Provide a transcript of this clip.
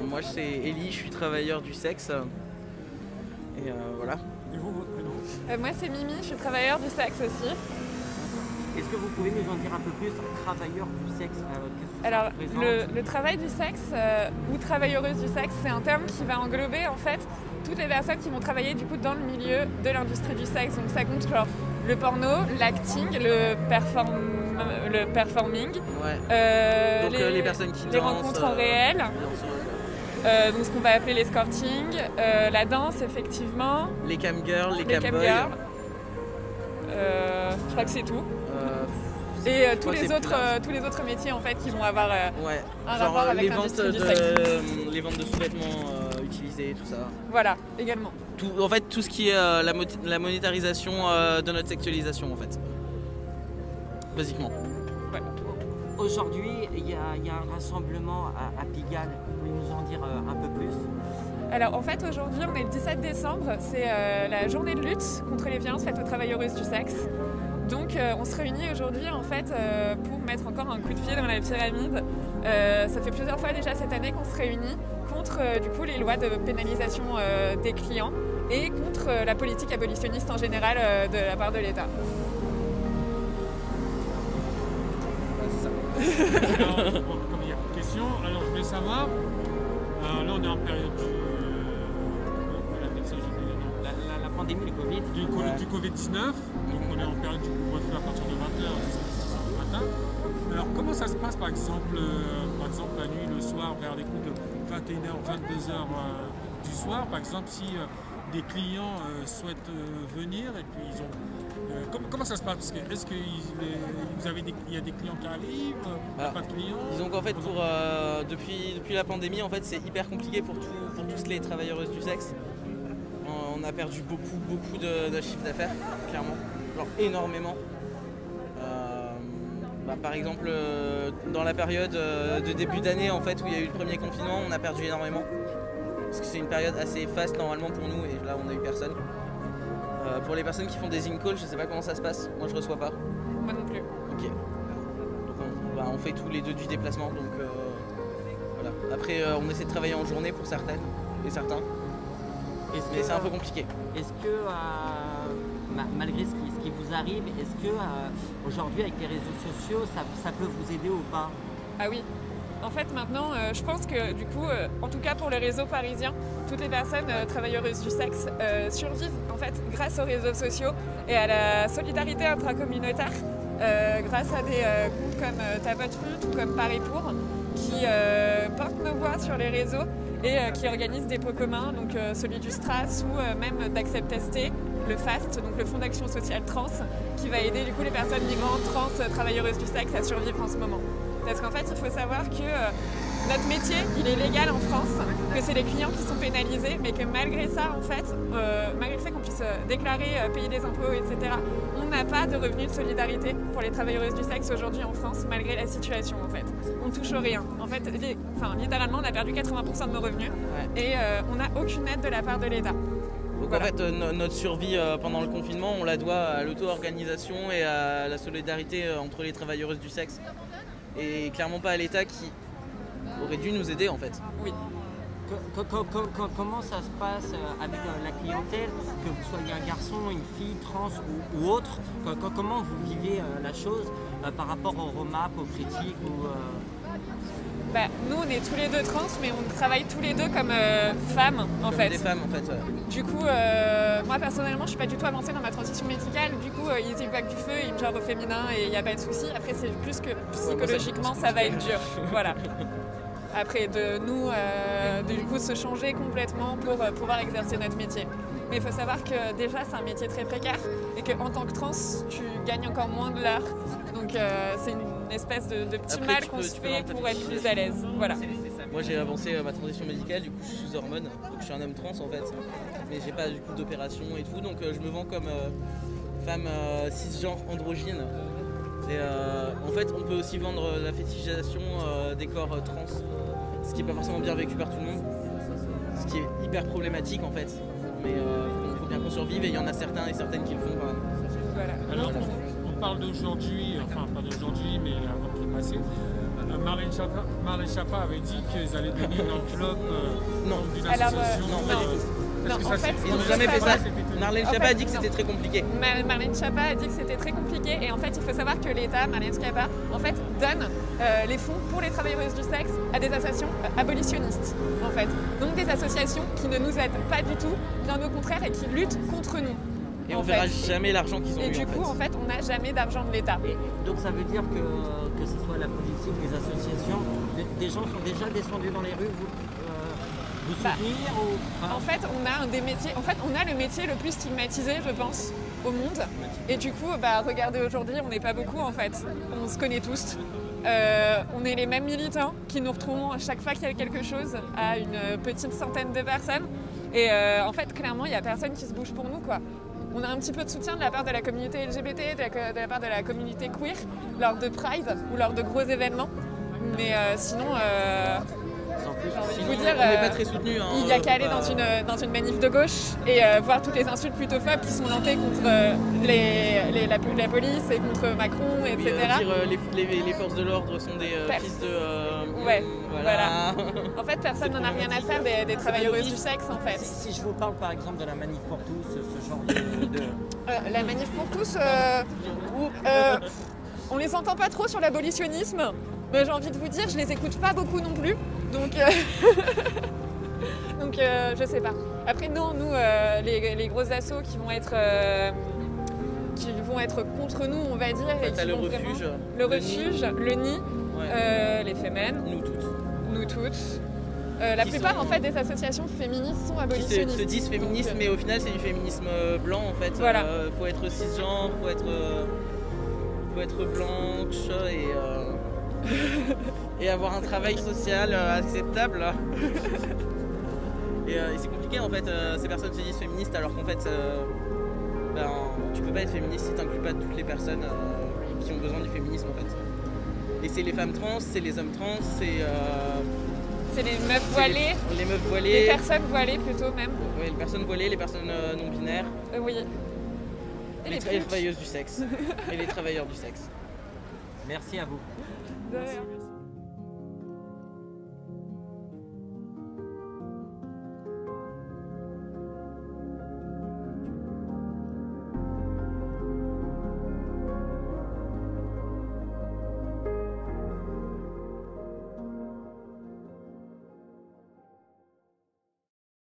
Moi c'est Ellie, je suis travailleur du sexe. Et voilà. Et vous, votre prénom? Moi c'est Mimi, je suis travailleur du sexe aussi. Est-ce que vous pouvez nous en dire un peu plus, travailleur du sexe, qu'est-ce que Alors ça représente? le travail du sexe ou travailleuse du sexe, c'est un terme qui va englober en fait toutes les personnes qui vont travailler du coup dans le milieu de l'industrie du sexe. Donc ça compte genre le porno, l'acting, le performing, Ouais. Donc les personnes qui les dansent, rencontres en réel, donc ce qu'on va appeler l'escorting, la danse effectivement, les camgirls, les camboys. camgirls. Je crois que c'est tout. Et tous les autres métiers en fait qui vont avoir un rapport avec l'industrie du sexe. Les ventes de sous-vêtements utilisés, tout ça. Voilà, également. En fait, tout ce qui est la monétarisation de notre sexualisation, en fait. Basiquement. Ouais. Aujourd'hui, il y a un rassemblement à Pigalle. Vous pouvez nous en dire un peu plus? Alors en fait aujourd'hui on est le 17 décembre, c'est la journée de lutte contre les violences faites aux travailleuses du sexe. Donc on se réunit aujourd'hui en fait pour mettre encore un coup de pied dans la pyramide. Ça fait plusieurs fois déjà cette année qu'on se réunit contre du coup les lois de pénalisation des clients et contre la politique abolitionniste en général de la part de l'État. Alors, comme il y a une question, alors je voulais savoir, là on est en période La pandémie, le Covid. du Covid-19, donc on est en période du couvre-feu à partir de 20h jusqu'à 6h du matin. Alors comment ça se passe par exemple la nuit, le soir, vers les coups de 21h, 22h du soir, par exemple si des clients souhaitent venir et puis ils ont... comment ça se passe? Est-ce qu'il y a des clients qui arrivent? Il n'y a pas de clients? Disons qu'en fait, depuis la pandémie, en fait, c'est hyper compliqué pour tous les travailleuses du sexe. On a perdu beaucoup de chiffre d'affaires, clairement, genre énormément. Par exemple, dans la période de début d'année, en fait, où il y a eu le premier confinement, on a perdu énormément. Parce que c'est une période assez faste normalement pour nous, et là, on a eu personne. Pour les personnes qui font des in-calls, je sais pas comment ça se passe. Moi, je reçois pas. Moi non plus. Ok. Donc on fait tous les deux du déplacement. Donc voilà. Après, on essaie de travailler en journée pour certaines et certains. Mais c'est un peu compliqué. Est-ce que, malgré ce qui vous arrive, est-ce que aujourd'hui avec les réseaux sociaux, ça peut vous aider ou pas? Ah oui. En fait, maintenant, je pense que du coup, en tout cas pour le réseau parisien, toutes les personnes travailleuses du sexe survivent en fait grâce aux réseaux sociaux et à la solidarité intracommunautaire, grâce à des groupes comme Ta Vote Lutte ou comme Paris Pour, qui portent nos voix sur les réseaux et qui organisent des pots communs, donc celui du STRAS ou même d'Accept-ST, le FAST, donc le Fonds d'action sociale trans, qui va aider du coup les personnes migrantes, trans, travailleuses du sexe à survivre en ce moment. Parce qu'en fait, il faut savoir que notre métier, il est légal en France, que c'est les clients qui sont pénalisés, mais que malgré ça, en fait, malgré le fait qu'on puisse déclarer, payer des impôts, etc., on n'a pas de revenus de solidarité pour les travailleuses du sexe aujourd'hui en France, malgré la situation, en fait. On touche rien. En fait, littéralement, on a perdu 80% de nos revenus et on n'a aucune aide de la part de l'État. Donc Voilà. en fait, notre survie pendant le confinement, on la doit à l'auto-organisation et à la solidarité entre les travailleuses du sexe. Et clairement pas à l'État qui aurait dû nous aider en fait. Oui. Comment ça se passe avec la clientèle, que vous soyez un garçon, une fille, trans ou autre? Comment vous vivez la chose par rapport aux remarques, aux critiques ou, Nous, on est tous les deux trans, mais on travaille tous les deux comme femmes, en fait. Des femmes en fait. Du coup, moi personnellement, je suis pas du tout avancée dans ma transition médicale. Du coup, ils évacuent du feu, ils me gèrent au féminin et il n'y a pas de souci. Après, c'est plus que psychologiquement, ça va être dur. Voilà. Après, du coup, se changer complètement pour pouvoir exercer notre métier. Mais il faut savoir que déjà, c'est un métier très précaire et qu'en tant que trans, tu gagnes encore moins de l'heure. Donc, c'est une espèce de petit Après, mal qu'on se fait pour être plus à l'aise. Voilà. Moi j'ai avancé ma transition médicale, du coup je suis sous hormones, donc je suis un homme trans en fait. Mais j'ai pas du coup d'opération et tout, donc je me vends comme femme cisgenre androgyne. Et en fait on peut aussi vendre la fétichisation des corps trans, ce qui est pas forcément bien vécu par tout le monde, ce qui est hyper problématique en fait. Mais il faut bien qu'on survive et il y en a certains et certaines qui le font quand même. Voilà. Alors on parle d'aujourd'hui, enfin pas d'aujourd'hui mais avant qu'il est passé. Marlène Schiappa avait dit qu'ils allaient donner une enveloppe Non. d'une Alors, association. non, pas du tout. Est-ce que Non, ça en fait, s'est Ils n'ont jamais fait ça. Marlène En Schiappa fait, a dit que c'était très compliqué. Marlène Schiappa a dit que c'était très compliqué et en fait il faut savoir que l'État, Marlène Schiappa, en fait donne les fonds pour les travailleuses du sexe à des associations abolitionnistes en fait. Donc des associations qui ne nous aident pas du tout, bien au contraire et qui luttent contre nous. Et en on verra fait. jamais l'argent qu'ils ont Et eu du en coup fait. en fait on n'a jamais d'argent de l'État. Et donc ça veut dire que ce soit la politique, les associations, des gens sont déjà descendus dans les rues, vous soutenir ou... En fait, on a un des métiers. En fait, on a le métier le plus stigmatisé, je pense, au monde. Et du coup, regardez aujourd'hui, on n'est pas beaucoup en fait. On se connaît tous. On est les mêmes militants qui nous retrouvons à chaque fois qu'il y a quelque chose à une petite centaine de personnes. Et en fait, clairement, il n'y a personne qui se bouge pour nous, quoi. On a un petit peu de soutien de la part de la communauté LGBT, de la part de la communauté queer, lors de Pride ou lors de gros événements. Mais sinon. Sinon, vous dire, on n'est pas très soutenus. Hein, il n'y a qu'à aller dans une manif de gauche et voir toutes les insultes plutophobes qui sont lancées contre la police et contre Macron, etc. Dire les forces de l'ordre sont des fils de... Ouais, voilà. En fait, personne n'en a rien à faire des travailleuses du sexe, en fait. Si je vous parle par exemple de la Manif pour tous, ce genre de... La manif pour tous, on les entend pas trop sur l'abolitionnisme, mais j'ai envie de vous dire, je les écoute pas beaucoup non plus. Donc, je sais pas. Après, non, nous, les gros assos qui vont être contre nous, on va dire. Et T'as qui le vont refuge. Vraiment, le refuge, le nid, Ouais. les Femmes, Nous toutes. La Qui plupart sont- en fait des associations féministes sont Qui abolitionnistes. se disent féministes, Donc, mais au final c'est du féminisme blanc en fait. Voilà. Faut être cisgenre, faut être blanche et avoir un travail social acceptable. Et c'est compliqué en fait, ces personnes se disent féministes alors qu'en fait tu peux pas être féministe si t'inclus pas toutes les personnes qui ont besoin du féminisme en fait. Et c'est les femmes trans, c'est les hommes trans, c'est les meufs voilées, les meufs les voilées, personnes voilées plutôt même. ouais, les personnes voilées, les personnes non binaires, Oui. Et les putes. travailleuses du sexe et les travailleurs du sexe. Merci à vous. De rien.